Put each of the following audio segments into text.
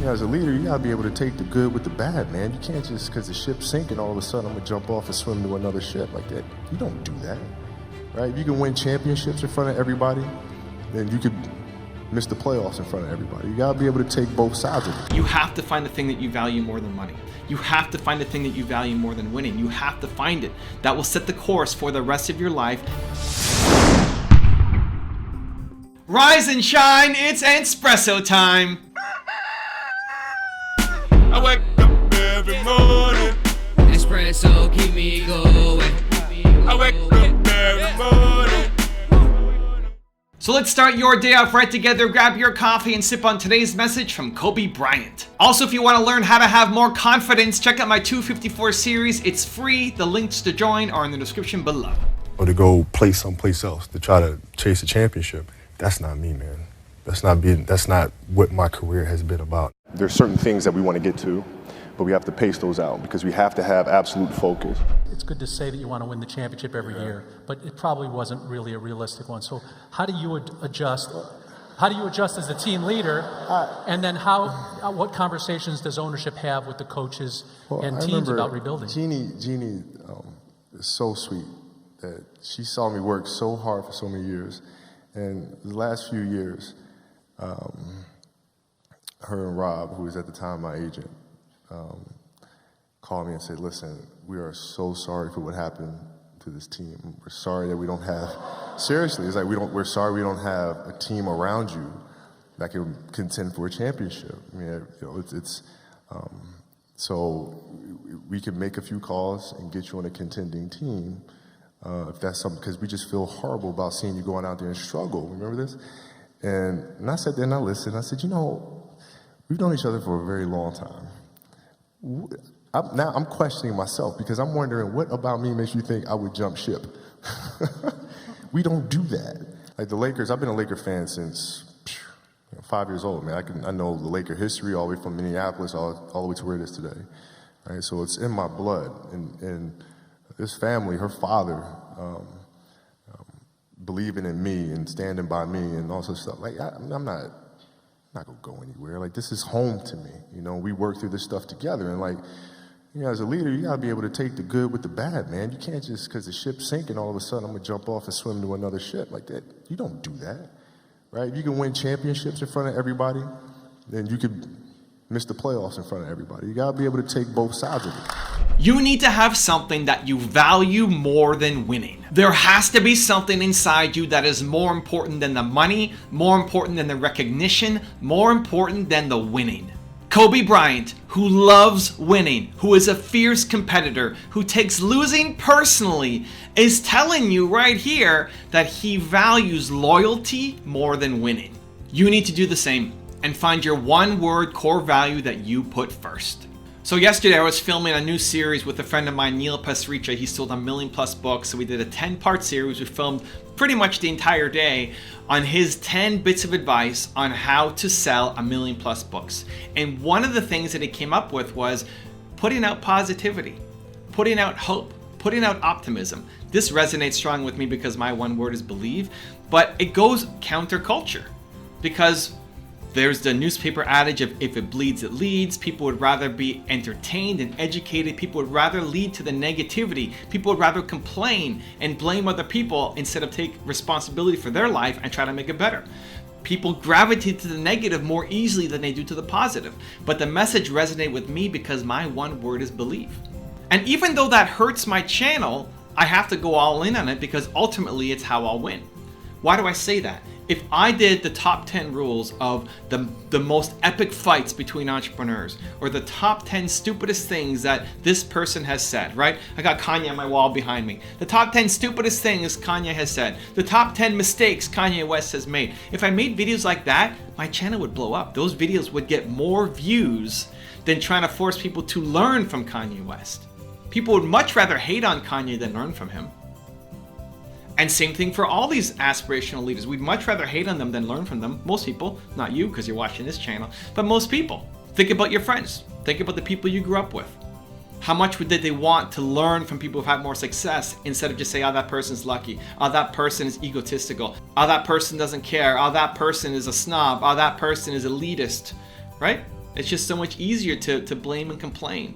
as a leader, you gotta be able to take the good with the bad, man. You can't just, because the ship's sinking, all of a sudden I'm gonna jump off and swim to another ship like that. You don't do that, right? If you can win championships in front of everybody, then you could miss the playoffs in front of everybody. You gotta be able to take both sides of it. You have to find the thing that you value more than money. You have to find the thing that you value more than winning. You have to find it. That will set the course for the rest of your life. Rise and shine, it's espresso time. I wake up every morning. Espresso keep me going. I wake up every morning. So let's start your day off right together. Grab your coffee and sip on today's message from Kobe Bryant. Also, if you want to learn how to have more confidence, check out my 254 series. It's free. The links to join are in the description below. Or to go play someplace else to try to chase a championship. That's not me, man. That's not what my career has been about. There's certain things that we want to get to, but we have to pace those out because we have to have absolute focus. It's good to say that you want to win the championship every year, but it probably wasn't really a realistic one. So how do you adjust? How do you adjust as the team leader? And then what conversations does ownership have with the coaches and teams about rebuilding? Jeannie is so sweet that she saw me work so hard for so many years. And the last few years, her and Rob, who was at the time my agent, called me and said, listen, we are so sorry for what happened to this team. We're sorry that we don't have, seriously, it's like we're sorry we don't have a team around you that can contend for a championship. I mean, you know, so we can make a few calls and get you on a contending team. If that's something, because we just feel horrible about seeing you going out there and struggle. Remember this? And I sat there and I listened. I said, you know, we've known each other for a very long time. Now I'm questioning myself because I'm wondering what about me makes you think I would jump ship? We don't do that. Like the Lakers, I've been a Laker fan since 5 years old, man. I know the Laker history all the way from Minneapolis all the way to where it is today. Right? So it's in my blood. And this family, her father, believing in me and standing by me and all sorts of stuff. Like I'm not gonna go anywhere. Like this is home to me. You know, we work through this stuff together. And like, you know, as a leader, you gotta be able to take the good with the bad, man. You can't just, because the ship's sinking, all of a sudden I'm gonna jump off and swim to another ship like that. You don't do that, right? If you can win championships in front of everybody, then you could miss the playoffs in front of everybody. You gotta be able to take both sides of it. You need to have something that you value more than winning. There has to be something inside you that is more important than the money, more important than the recognition, more important than the winning. Kobe Bryant, who loves winning, who is a fierce competitor, who takes losing personally, is telling you right here that he values loyalty more than winning. You need to do the same and find your one-word core value that you put first. So yesterday I was filming a new series with a friend of mine, Neil Pasricha. He sold 1 million+ books. So we did a 10-part series. We filmed pretty much the entire day on his 10 bits of advice on how to sell 1 million+ books. And one of the things that he came up with was putting out positivity, putting out hope, putting out optimism. This resonates strong with me because my one word is believe, but it goes counterculture because there's the newspaper adage of if it bleeds, it leads. People would rather be entertained and educated. People would rather lead to the negativity. People would rather complain and blame other people instead of take responsibility for their life and try to make it better. People gravitate to the negative more easily than they do to the positive. But the message resonated with me because my one word is believe. And even though that hurts my channel, I have to go all in on it because ultimately it's how I'll win. Why do I say that? If I did the top 10 rules of the most epic fights between entrepreneurs, or the top 10 stupidest things that this person has said, right? I got Kanye on my wall behind me. The top 10 stupidest things Kanye has said. The top 10 mistakes Kanye West has made. If I made videos like that, my channel would blow up. Those videos would get more views than trying to force people to learn from Kanye West. People would much rather hate on Kanye than learn from him. And same thing for all these aspirational leaders. We'd much rather hate on them than learn from them. Most people, not you because you're watching this channel, but most people. Think about your friends. Think about the people you grew up with. How much did they want to learn from people who've had more success instead of just say, oh, that person's lucky. Oh, that person is egotistical. Oh, that person doesn't care. Oh, that person is a snob. Oh, that person is elitist, right? It's just so much easier to blame and complain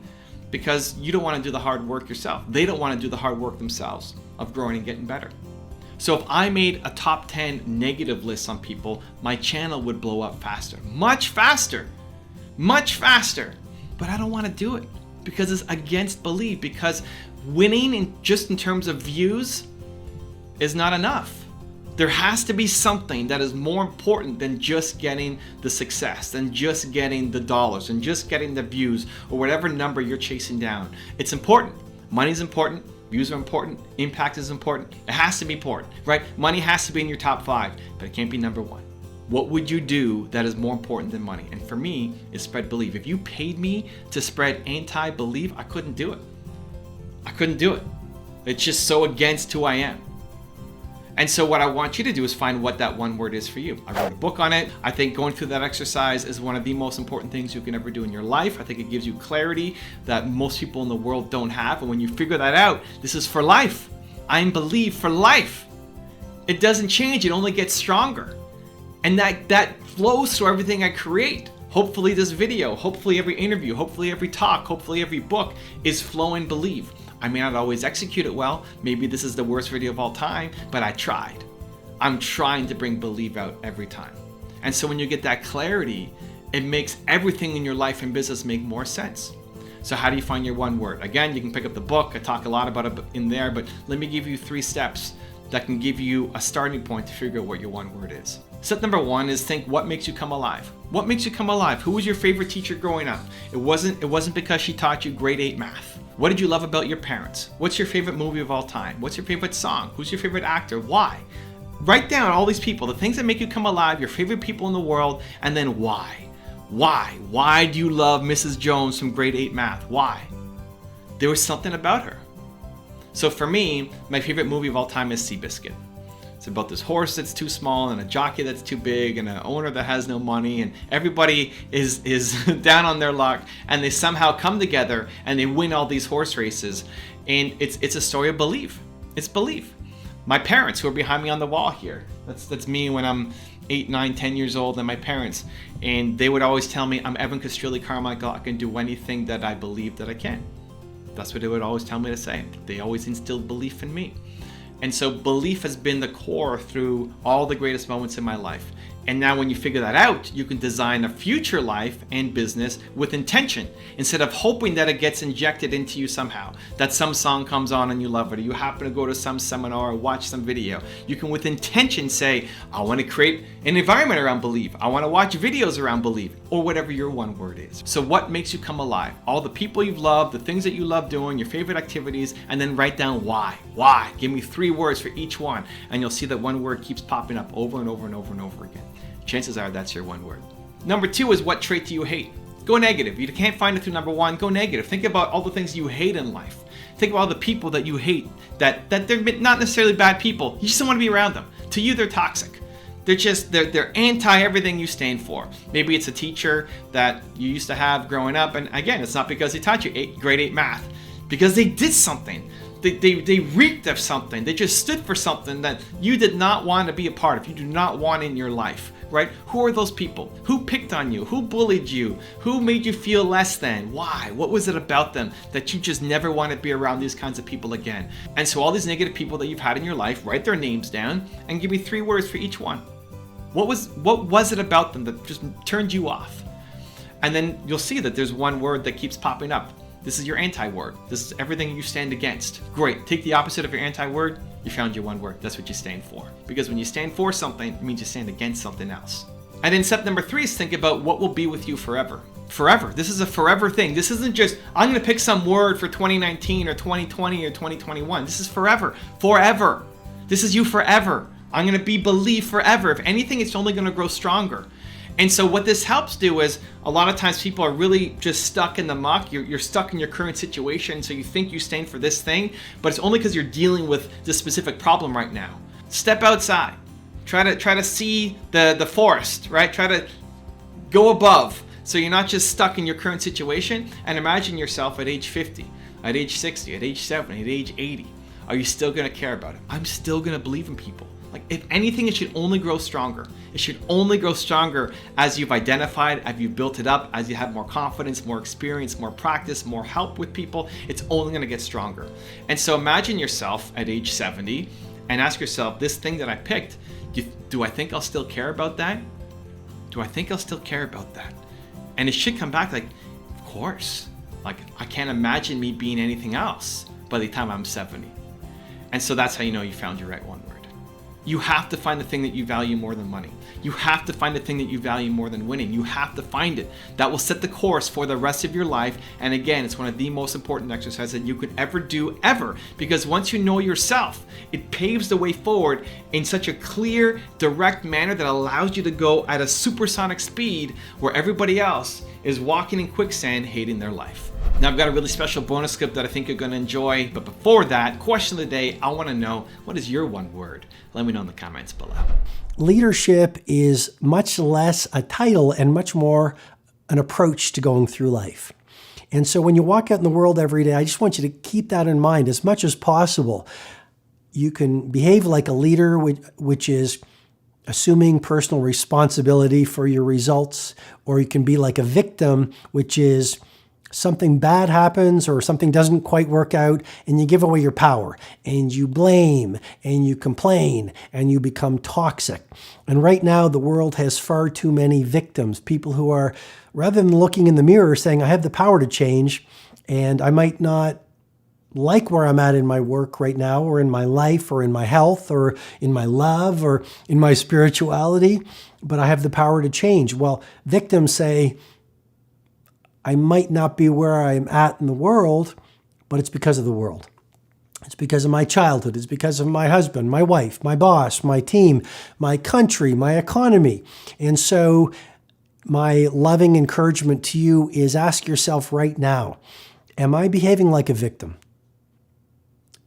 because you don't want to do the hard work yourself. They don't want to do the hard work themselves of growing and getting better. So if I made a top 10 negative list on people, my channel would blow up faster, much faster, much faster. But I don't want to do it because it's against belief, because winning just in terms of views is not enough. There has to be something that is more important than just getting the success, than just getting the dollars, and just getting the views or whatever number you're chasing down. It's important. Money's important. Views are important. Impact is important. It has to be important, right? Money has to be in your top 5, but it can't be number 1. What would you do that is more important than money? And for me, is spread belief. If you paid me to spread anti-belief, I couldn't do it. I couldn't do it. It's just so against who I am. And so what I want you to do is find what that one word is for you. I wrote a book on it. I think going through that exercise is one of the most important things you can ever do in your life. I think it gives you clarity that most people in the world don't have. And when you figure that out, this is for life. I am believe for life. It doesn't change. It only gets stronger. And that flows through everything I create. Hopefully this video, hopefully every interview, hopefully every talk, hopefully every book is flow and believe. I may not always execute it well. Maybe this is the worst video of all time, but I tried. I'm trying to bring belief out every time. And so when you get that clarity, it makes everything in your life and business make more sense. So how do you find your one word? Again, you can pick up the book. I talk a lot about it in there, but let me give you 3 steps that can give you a starting point to figure out what your one word is. Step number 1 is think what makes you come alive. What makes you come alive? Who was your favorite teacher growing up? It wasn't because she taught you grade 8 math. What did you love about your parents? What's your favorite movie of all time? What's your favorite song? Who's your favorite actor? Why? Write down all these people, the things that make you come alive, your favorite people in the world, and then why? Why? Why do you love Mrs. Jones from grade 8 math? Why? There was something about her. So for me, my favorite movie of all time is Seabiscuit. It's about this horse that's too small and a jockey that's too big and an owner that has no money, and everybody is down on their luck, and they somehow come together and they win all these horse races. And it's a story of belief. It's belief. My parents, who are behind me on the wall here, that's me when I'm 8, 9, 10 years old, and my parents, and they would always tell me, I'm Evan Castrilli Carmichael, I can do anything that I believe that I can. That's what they would always tell me to say. They always instilled belief in me. And so belief has been the core through all the greatest moments in my life. And now when you figure that out, you can design a future life and business with intention instead of hoping that it gets injected into you somehow, that some song comes on and you love it, or you happen to go to some seminar or watch some video. You can with intention say, I want to create an environment around belief. I want to watch videos around belief, or whatever your one word is. So what makes you come alive? All the people you've loved, the things that you love doing, your favorite activities, and then write down why. Why? Give me 3 words for each one, and you'll see that one word keeps popping up over and over and over and over again. Chances are that's your one word. Number 2 is what trait do you hate? Go negative. You can't find it through number 1, go negative. Think about all the things you hate in life. Think about all the people that you hate, that they're not necessarily bad people. You just don't want to be around them. To you, they're toxic. They're anti everything you stand for. Maybe it's a teacher that you used to have growing up, and again, it's not because they taught you grade 8 math, because they did something. They reeked of something. They just stood for something that you did not want to be a part of. You do not want in your life, right? Who are those people? Who picked on you? Who bullied you? Who made you feel less than? Why? What was it about them that you just never want to be around these kinds of people again? And so all these negative people that you've had in your life, write their names down and give me 3 words for each one. What was it about them that just turned you off? And then you'll see that there's one word that keeps popping up. This is your anti-word. This is everything you stand against. Great. Take the opposite of your anti-word. You found your one word. That's what you stand for. Because when you stand for something, it means you stand against something else. And then step number 3 is think about what will be with you forever. Forever. This is a forever thing. This isn't just, I'm going to pick some word for 2019 or 2020 or 2021. This is forever. Forever. This is you forever. I'm going to be believe forever. If anything, it's only going to grow stronger. And so what this helps do is a lot of times people are really just stuck in the muck. You're stuck in your current situation, so you think you stand for this thing, but it's only because you're dealing with this specific problem right now. Step outside. Try to see the forest, right? Try to go above so you're not just stuck in your current situation, and imagine yourself at age 50, at age 60, at age 70, at age 80. Are you still going to care about it? I'm still going to believe in people. Like, if anything, it should only grow stronger. It should only grow stronger as you've identified, as you've built it up, as you have more confidence, more experience, more practice, more help with people. It's only going to get stronger. And so imagine yourself at age 70 and ask yourself, this thing that I picked, do I think I'll still care about that? Do I think I'll still care about that? And it should come back like, of course. Like, I can't imagine me being anything else by the time I'm 70. And so that's how you know you found your right one word. You have to find the thing that you value more than money. You have to find the thing that you value more than winning. You have to find it. That will set the course for the rest of your life. And again, it's one of the most important exercises that you could ever do, ever. Because once you know yourself, it paves the way forward in such a clear, direct manner that allows you to go at a supersonic speed where everybody else is walking in quicksand, hating their life. Now, I've got a really special bonus clip that I think you're going to enjoy. But before that, question of the day, I want to know, what is your one word? Let me know in the comments below. Leadership is much less a title and much more an approach to going through life. And so when you walk out in the world every day, I just want you to keep that in mind as much as possible. You can behave like a leader, which is assuming personal responsibility for your results, or you can be like a victim, which is something bad happens or something doesn't quite work out and you give away your power and you blame and you complain and you become toxic. And right now the world has far too many victims, people who are, rather than looking in the mirror saying, I have the power to change and I might not like where I'm at in my work right now or in my life or in my health or in my love or in my spirituality, but I have the power to change. Well, victims say, I might not be where I'm at in the world, but it's because of the world. It's because of my childhood. It's because of my husband, my wife, my boss, my team, my country, my economy. And so my loving encouragement to you is ask yourself right now, am I behaving like a victim?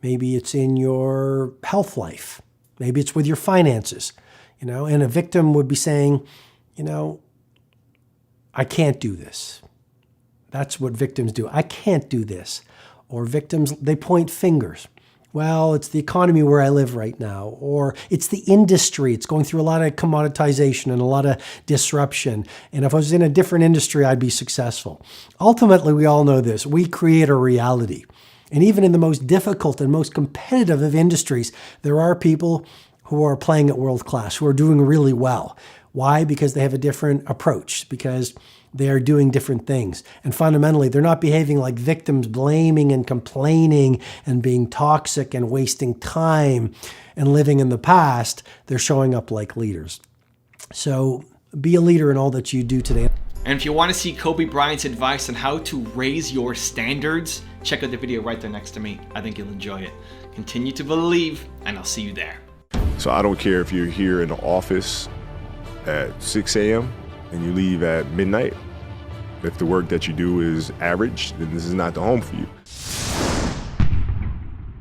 Maybe it's in your health life. Maybe it's with your finances, and a victim would be saying, I can't do this. That's what victims do. I can't do this. Or victims, they point fingers. Well, it's the economy where I live right now. Or it's the industry. It's going through a lot of commoditization and a lot of disruption. And if I was in a different industry, I'd be successful. Ultimately, we all know this. We create a reality. And even in the most difficult and most competitive of industries, there are people who are playing at world class, who are doing really well. Why? Because they have a different approach, because they are doing different things. And fundamentally, they're not behaving like victims, blaming and complaining and being toxic and wasting time and living in the past. They're showing up like leaders. So be a leader in all that you do today. And if you want to see Kobe Bryant's advice on how to raise your standards, check out the video right there next to me. I think you'll enjoy it. Continue to believe, and I'll see you there. So I don't care if you're here in the office at 6 a.m. and you leave at midnight. If the work that you do is average, then this is not the home for you.